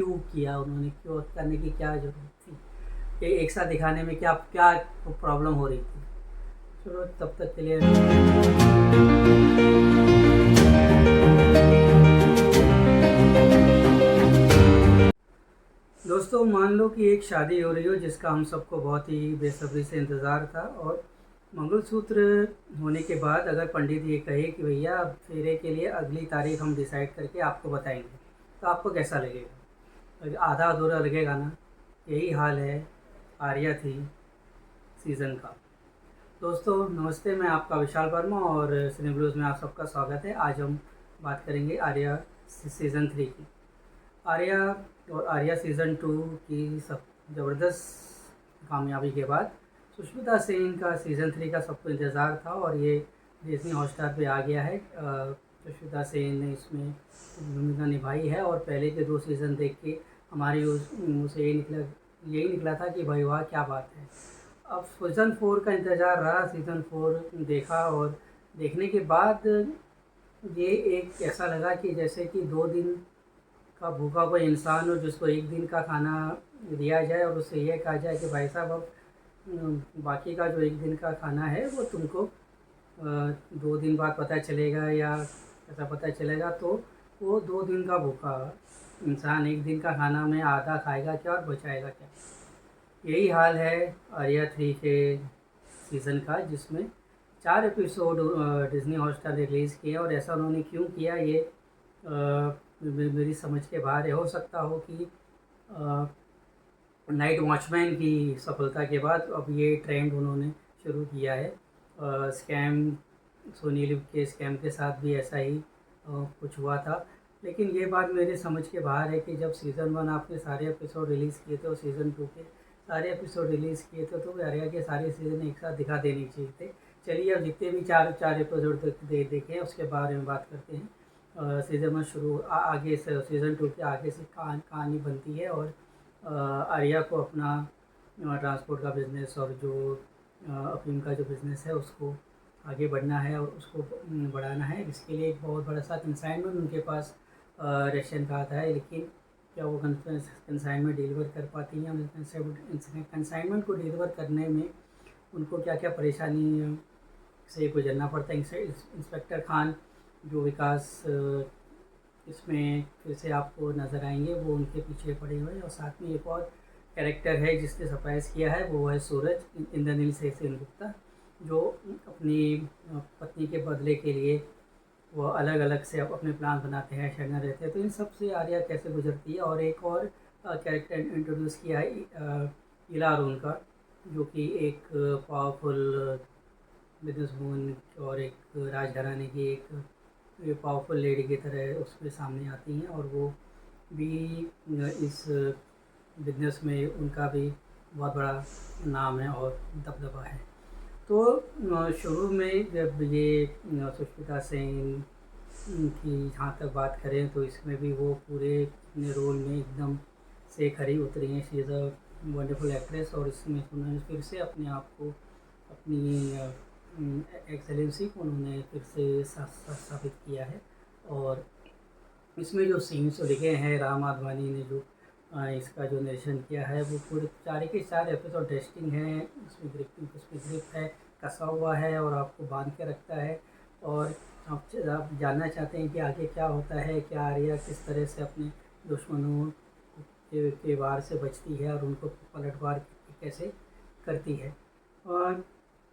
क्यों किया उन्होंने, क्यों करने की क्या ज़रूरत थी, ये एक साथ दिखाने में क्या क्या प्रॉब्लम हो रही थी। चलो तब तक के लिए दोस्तों, मान लो कि एक शादी हो रही हो जिसका हम सबको बहुत ही बेसब्री से इंतज़ार था, और मंगलसूत्र होने के बाद अगर पंडित ये कहे कि भैया अब फेरे के लिए अगली तारीख हम डिसाइड करके आपको बताएंगे, तो आपको कैसा लगेगा? आधा अधूरा लगेगा ना। यही हाल है आर्या थ्री सीज़न का। दोस्तों नमस्ते, मैं आपका विशाल वर्मा और सिने ब्लूज़ में आप सबका स्वागत है। आज हम बात करेंगे आर्या सीज़न 3 की। आर्या और आर्या सीज़न 2 की सब ज़बरदस्त कामयाबी के बाद सुष्मिता सेन का सीज़न 3 का सबको इंतज़ार था, और ये डिज्नी हॉटस्टार पे आ गया है। सुष्मिता सेन ने इसमें भूमिका निभाई है, और पहले के 2 सीज़न देख के हमारी मुँह से यही निकला था कि भाई वाह क्या बात है। अब सीज़न 4 का इंतज़ार रहा, सीज़न 4 देखा, और देखने के बाद ये एक ऐसा लगा कि जैसे कि 2 दिन का भूखा कोई इंसान हो जिसको एक दिन का खाना दिया जाए और उससे ये कहा जाए कि भाई साहब अब बाकी का जो एक दिन का खाना है वो तुमको 2 दिन बाद पता चलेगा, या ऐसा पता चलेगा, तो वो 2 दिन का भूखा इंसान एक दिन का खाना में आधा खाएगा क्या और बचाएगा क्या? यही हाल है आर्या 3 के सीज़न का, जिसमें 4 एपिसोड डिज्नी हॉटस्टार ने रिलीज़ किए, और ऐसा उन्होंने क्यों किया ये मेरी समझ के बाहर है। हो सकता हो कि नाइट वॉचमैन की सफलता के बाद अब ये ट्रेंड उन्होंने शुरू किया है। स्कैम, सोनी लिव के स्कैम के साथ भी ऐसा ही कुछ हुआ था। लेकिन ये बात मेरे समझ के बाहर है कि जब सीज़न 1 आपने सारे एपिसोड रिलीज़ किए थे और सीज़न 2 के सारे एपिसोड रिलीज़ किए थे, तो आर्या के सारे सीज़न एक साथ दिखा देने चाहिए थे। चलिए अब जितने भी चार एपिसोड देखे उसके बारे में बात करते हैं। सीज़न 1 शुरू आगे से, सीज़न 2 के आगे से कहानी बनती है, और आर्या को अपना ट्रांसपोर्ट का बिज़नेस और जो अफीम का जो बिज़नेस है उसको आगे बढ़ना है और उसको बढ़ाना है। इसके लिए एक बहुत बड़ा सा कंसाइनमेंट उनके पास रेशन का आता है, लेकिन क्या वो कंसाइनमेंट डिलीवर कर पाती हैं? कंसाइनमेंट को डिलीवर करने में उनको क्या क्या परेशानी से गुजरना पड़ता है? इंस्पेक्टर खान जो विकास इसमें फिर से आपको नज़र आएंगे, वो उनके पीछे पड़े हुए हैं। और साथ में एक और कैरेक्टर है जिसने सरप्राइज़ किया है, वो है सूरज इंद्रनील से सेनगुप्ता, जो अपनी पत्नी के बदले के लिए वो अलग अलग से अपने प्लान बनाते हैं, शरण रहते हैं। तो इन सब से आर्या कैसे गुजरती है। और एक और कैरेक्टर इंट्रोड्यूस किया है इला अरुण का, जो कि एक पावरफुल बिजनेस वूमन और एक राजघराने की एक पावरफुल लेडी की तरह उसके सामने आती हैं, और वो भी इस बिजनेस में उनका भी बहुत बड़ा नाम है और दबदबा है। तो शुरू में जब ये सुष्मिता सेन की जहाँ तक बात करें, तो इसमें भी वो पूरे अपने रोल में एकदम से खरी उतरी हैं। She is a wonderful actress, और इसमें उन्होंने फिर से अपने आप को, अपनी एक्सेलेंसी को उन्होंने फिर से साबित किया है। और इसमें जो सीन्स जो लिखे हैं, राम आडवाणी ने जो इसका जो निर्देशन किया है, वो पूरे 4 के 4 एपिसोड टेस्टिंग है। उसमें ग्रिप है, कसा हुआ है, और आपको बांध के रखता है। और आप जानना चाहते हैं कि आगे क्या होता है, क्या आर्या किस तरह से अपने दुश्मनों के वार से बचती है और उनको पलटवार कैसे करती है। और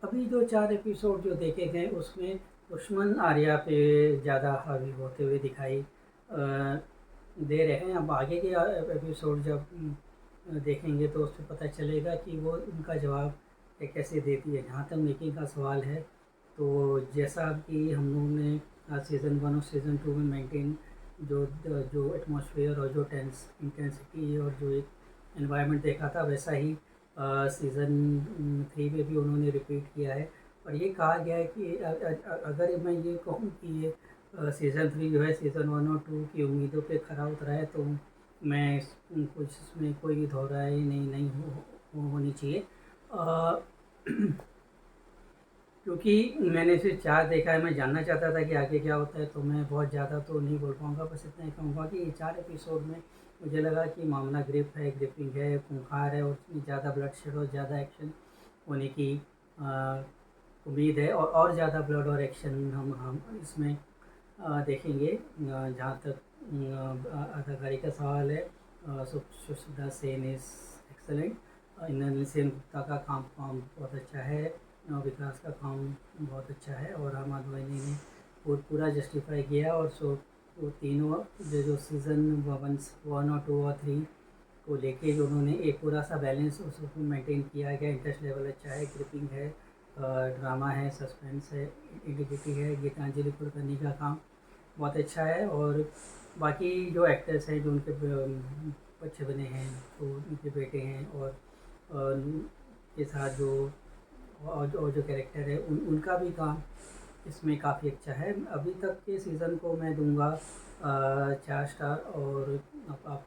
अभी जो 4 एपिसोड जो देखे गए उसमें दुश्मन आर्या पे ज़्यादा हावी होते हुए दिखाई दे रहे हैं। अब आगे के एपिसोड जब देखेंगे तो उससे पता चलेगा कि वो उनका जवाब कैसे देती है। जहाँ तक मेकिंग का सवाल है, तो जैसा कि हम लोगों ने सीज़न 1 और सीज़न 2 में मेंटेन जो जो एटमॉस्फेयर और जो इंटेंसिटी और जो एक एनवायरनमेंट देखा था, वैसा ही सीज़न 3 में भी उन्होंने रिपीट किया है। और ये कहा गया है कि अगर मैं ये कहूँ कि ये सीज़न 3 जो है सीज़न 1 और 2 की उम्मीदों पे खरा उतरा है, तो मैं कुछ इसमें कोई दोहराई नहीं होनी चाहिए। क्योंकि मैंने सिर्फ 4 देखा है, मैं जानना चाहता था कि आगे क्या होता है, तो मैं बहुत ज़्यादा तो नहीं बोल पाऊँगा। बस इतना ही कहूँगा कि ये 4 एपिसोड में मुझे लगा कि मामला ग्रिपिंग है, खूंखार है और उसमें ज़्यादा ब्लड शेड और ज़्यादा एक्शन होने की उम्मीद है, और ज़्यादा ब्लड और एक्शन हम इसमें देखेंगे। जहाँ तक अदाकारी का सवाल है, सुष्मिता सेन इज़ एक्सेलेंट। इंद्रनील सेन गुप्ता का काम बहुत अच्छा है, विकास का काम बहुत अच्छा है, और अहमद वहीनी ने पूरा जस्टिफाई किया। और वो तीनों जो सीज़न 1 और 2 और 3 को लेके जो उन्होंने एक पूरा सा बैलेंस उसको मेंटेन किया गया। इंटरेस्ट लेवल अच्छा है, ग्रिपिंग है, ड्रामा है, सस्पेंस है, इंटीग्रिटी है। गीतांजलि कुलकर्णी का काम बहुत अच्छा है। और बाकी जो एक्टर्स हैं, जो उनके बच्चे बने हैं, तो उनके बेटे हैं, और के साथ और जो कैरेक्टर है उनका भी काम इसमें काफ़ी अच्छा है। अभी तक के सीज़न को मैं दूंगा 4 स्टार। और आप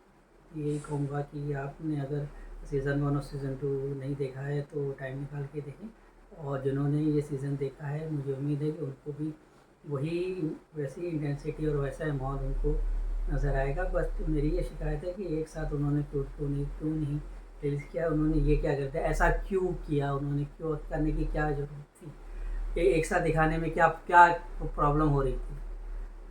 यही कहूँगा कि आपने अगर सीज़न 1 और सीज़न 2 नहीं देखा है तो टाइम निकाल के देखें, और जिन्होंने ये सीज़न देखा है मुझे उम्मीद है कि उनको भी वैसी इंटेंसिटी और वैसा माहौल उनको नज़र आएगा। बस मेरी ये शिकायत है कि एक साथ उन्होंने क्यों नहीं रिलीज़ किया, उन्होंने ये क्या करते हैं, ऐसा क्यों किया, उन्होंने क्यों करने की क्या ज़रूरत थी, एक साथ दिखाने में क्या क्या प्रॉब्लम हो रही थी।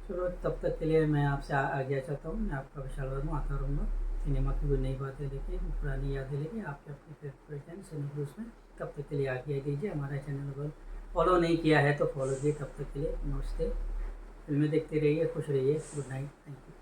चलो, तब तक के लिए मैं आपसे आज्ञा चाहता हूँ। मैं आपका विशाल वर्मा, आता रहूँगा सिनेमा की कोई नई बातें लेके, पुरानी यादें लेके आपके अपने फेवरेट चैनल सिने ब्लूज़ में। तब तक के लिए आज्ञा दीजिए। हमारा चैनल अगर फॉलो नहीं किया है तो फॉलो कीजिए। तब तक के लिए नमस्ते। फिल्में देखते रहिए, खुश रहिए। Good night, thank you.